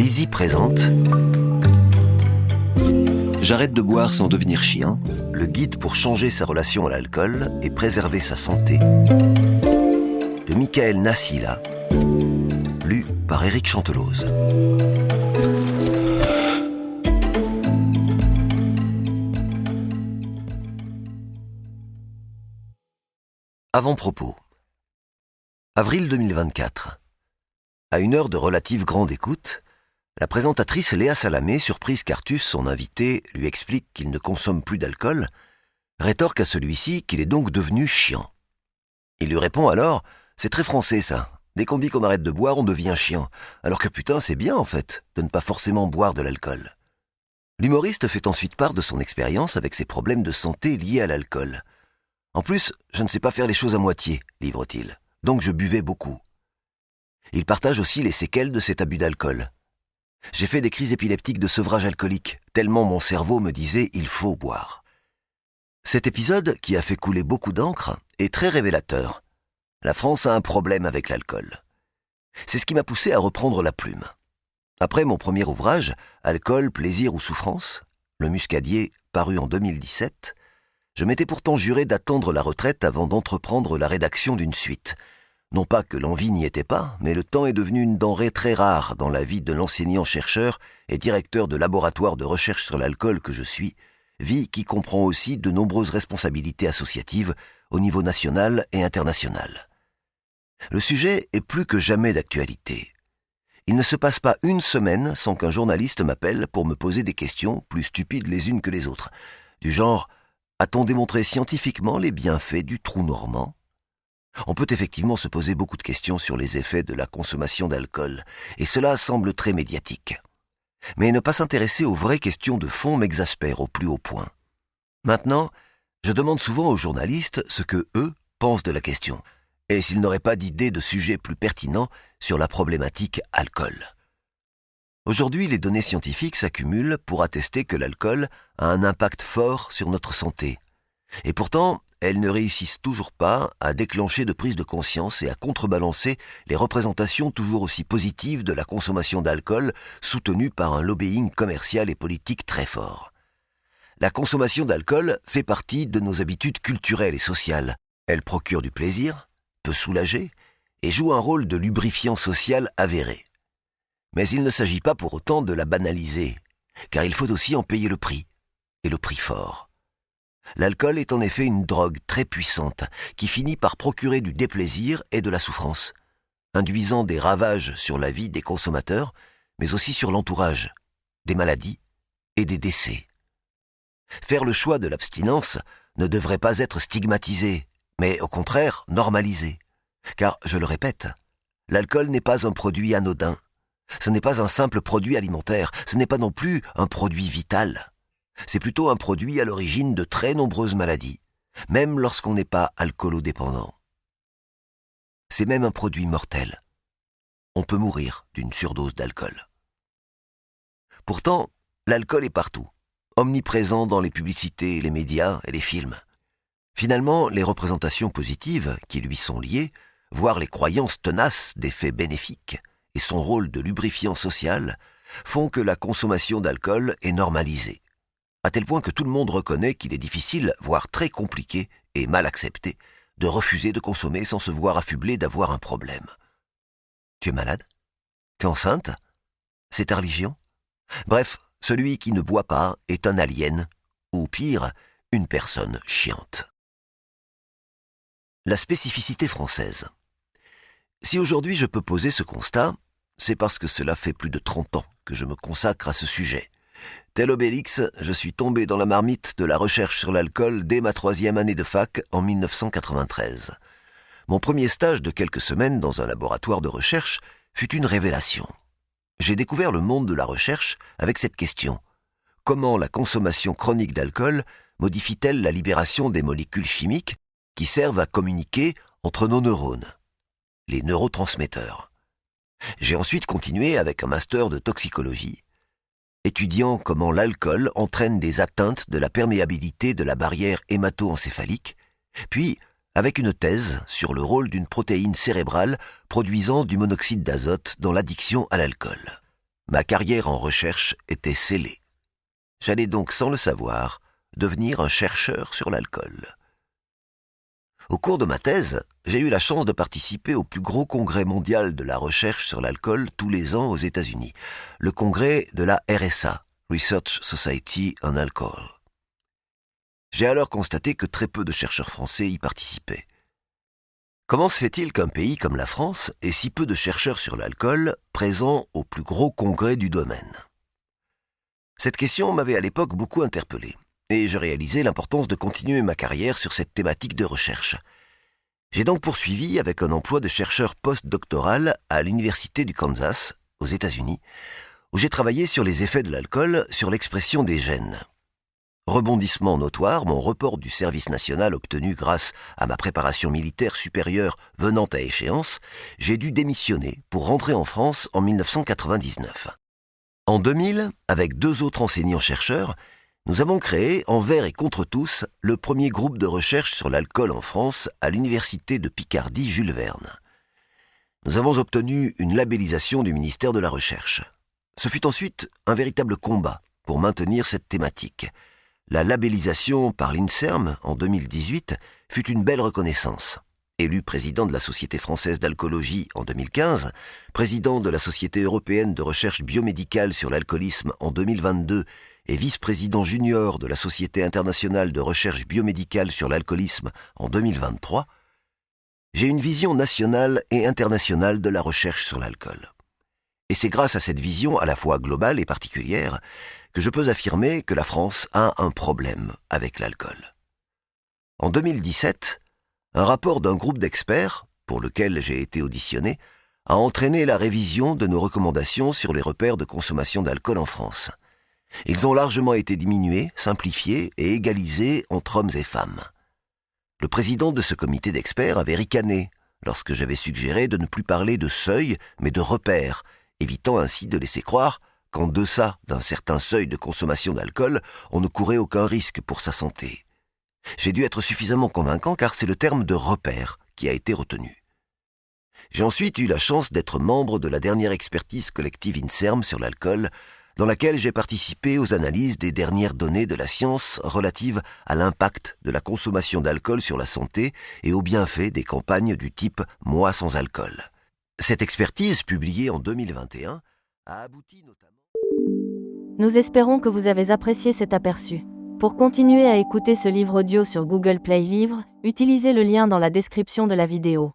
Lizzie présente J'arrête de boire sans devenir chien, le guide pour changer sa relation à l'alcool et préserver sa santé, de Michael Nassila, lu par Éric Chantelose. Avant-propos. Avril 2024. À une heure de relative grande écoute, la présentatrice Léa Salamé, surprise qu'Artus, son invité, lui explique qu'il ne consomme plus d'alcool, rétorque à celui-ci qu'il est donc devenu chiant. Il lui répond alors « C'est très français ça, dès qu'on dit qu'on arrête de boire, on devient chiant, alors que putain c'est bien en fait, de ne pas forcément boire de l'alcool. » L'humoriste fait ensuite part de son expérience avec ses problèmes de santé liés à l'alcool. « En plus, je ne sais pas faire les choses à moitié, livre-t-il, donc je buvais beaucoup. » Il partage aussi les séquelles de cet abus d'alcool. J'ai fait des crises épileptiques de sevrage alcoolique, tellement mon cerveau me disait « il faut boire ». Cet épisode, qui a fait couler beaucoup d'encre, est très révélateur. La France a un problème avec l'alcool. C'est ce qui m'a poussé à reprendre la plume. Après mon premier ouvrage, Alcool, plaisir ou souffrance, Le Muscadier, paru en 2017, je m'étais pourtant juré d'attendre la retraite avant d'entreprendre la rédaction d'une suite. Non pas que l'envie n'y était pas, mais le temps est devenu une denrée très rare dans la vie de l'enseignant-chercheur et directeur de laboratoire de recherche sur l'alcool que je suis, vie qui comprend aussi de nombreuses responsabilités associatives au niveau national et international. Le sujet est plus que jamais d'actualité. Il ne se passe pas une semaine sans qu'un journaliste m'appelle pour me poser des questions plus stupides les unes que les autres, du genre « A-t-on démontré scientifiquement les bienfaits du trou normand ?» On peut effectivement se poser beaucoup de questions sur les effets de la consommation d'alcool, et cela semble très médiatique. Mais ne pas s'intéresser aux vraies questions de fond m'exaspère au plus haut point. Maintenant, je demande souvent aux journalistes ce que eux pensent de la question, et s'ils n'auraient pas d'idée de sujet plus pertinent sur la problématique alcool. Aujourd'hui, les données scientifiques s'accumulent pour attester que l'alcool a un impact fort sur notre santé. Et pourtant, elles ne réussissent toujours pas à déclencher de prise de conscience et à contrebalancer les représentations toujours aussi positives de la consommation d'alcool soutenues par un lobbying commercial et politique très fort. La consommation d'alcool fait partie de nos habitudes culturelles et sociales. Elle procure du plaisir, peut soulager et joue un rôle de lubrifiant social avéré. Mais il ne s'agit pas pour autant de la banaliser, car il faut aussi en payer le prix, et le prix fort. L'alcool est en effet une drogue très puissante qui finit par procurer du déplaisir et de la souffrance, induisant des ravages sur la vie des consommateurs, mais aussi sur l'entourage, des maladies et des décès. Faire le choix de l'abstinence ne devrait pas être stigmatisé, mais au contraire normalisé. Car, je le répète, l'alcool n'est pas un produit anodin, ce n'est pas un simple produit alimentaire, ce n'est pas non plus un produit vital. C'est plutôt un produit à l'origine de très nombreuses maladies, même lorsqu'on n'est pas alcoolodépendant. C'est même un produit mortel. On peut mourir d'une surdose d'alcool. Pourtant, l'alcool est partout, omniprésent dans les publicités, les médias et les films. Finalement, les représentations positives qui lui sont liées, voire les croyances tenaces d'effets bénéfiques et son rôle de lubrifiant social, font que la consommation d'alcool est normalisée. À tel point que tout le monde reconnaît qu'il est difficile, voire très compliqué et mal accepté, de refuser de consommer sans se voir affublé d'avoir un problème. Tu es malade ? Tu es enceinte ? C'est ta religion ? Bref, celui qui ne boit pas est un alien, ou pire, une personne chiante. La spécificité française. Si aujourd'hui je peux poser ce constat, c'est parce que cela fait plus de 30 ans que je me consacre à ce sujet. Tel Obélix, je suis tombé dans la marmite de la recherche sur l'alcool dès ma 3e année de fac en 1993. Mon premier stage de quelques semaines dans un laboratoire de recherche fut une révélation. J'ai découvert le monde de la recherche avec cette question. Comment la consommation chronique d'alcool modifie-t-elle la libération des molécules chimiques qui servent à communiquer entre nos neurones, les neurotransmetteurs. J'ai ensuite continué avec un master de toxicologie, étudiant comment l'alcool entraîne des atteintes de la perméabilité de la barrière hémato-encéphalique, puis avec une thèse sur le rôle d'une protéine cérébrale produisant du monoxyde d'azote dans l'addiction à l'alcool. Ma carrière en recherche était scellée. J'allais donc, sans le savoir, devenir un chercheur sur l'alcool. Au cours de ma thèse, j'ai eu la chance de participer au plus gros congrès mondial de la recherche sur l'alcool tous les ans aux États-Unis, le congrès de la RSA, Research Society on Alcohol. J'ai alors constaté que très peu de chercheurs français y participaient. Comment se fait-il qu'un pays comme la France ait si peu de chercheurs sur l'alcool présents au plus gros congrès du domaine ? Cette question m'avait à l'époque beaucoup interpellé, et je réalisais l'importance de continuer ma carrière sur cette thématique de recherche. J'ai donc poursuivi avec un emploi de chercheur post-doctoral à l'Université du Kansas, aux États-Unis, où j'ai travaillé sur les effets de l'alcool sur l'expression des gènes. Rebondissement notoire, mon report du service national obtenu grâce à ma préparation militaire supérieure venant à échéance, j'ai dû démissionner pour rentrer en France en 1999. En 2000, avec 2 autres enseignants-chercheurs, nous avons créé, envers et contre tous, le premier groupe de recherche sur l'alcool en France à l'Université de Picardie Jules Verne. Nous avons obtenu une labellisation du ministère de la Recherche. Ce fut ensuite un véritable combat pour maintenir cette thématique. La labellisation par l'INSERM en 2018 fut une belle reconnaissance. Élu président de la Société française d'alcoolologie en 2015, président de la Société européenne de recherche biomédicale sur l'alcoolisme en 2022 et vice-président junior de la Société internationale de recherche biomédicale sur l'alcoolisme en 2023, j'ai une vision nationale et internationale de la recherche sur l'alcool. Et c'est grâce à cette vision à la fois globale et particulière que je peux affirmer que la France a un problème avec l'alcool. En 2017, un rapport d'un groupe d'experts, pour lequel j'ai été auditionné, a entraîné la révision de nos recommandations sur les repères de consommation d'alcool en France. Ils ont largement été diminués, simplifiés et égalisés entre hommes et femmes. Le président de ce comité d'experts avait ricané lorsque j'avais suggéré de ne plus parler de seuil, mais de repères, évitant ainsi de laisser croire qu'en deçà d'un certain seuil de consommation d'alcool, on ne courait aucun risque pour sa santé. J'ai dû être suffisamment convaincant car c'est le terme de repère qui a été retenu. J'ai ensuite eu la chance d'être membre de la dernière expertise collective INSERM sur l'alcool, dans laquelle j'ai participé aux analyses des dernières données de la science relatives à l'impact de la consommation d'alcool sur la santé et aux bienfaits des campagnes du type « Moi sans alcool ». Cette expertise, publiée en 2021, a abouti notamment... Nous espérons que vous avez apprécié cet aperçu. Pour continuer à écouter ce livre audio sur Google Play Livres, utilisez le lien dans la description de la vidéo.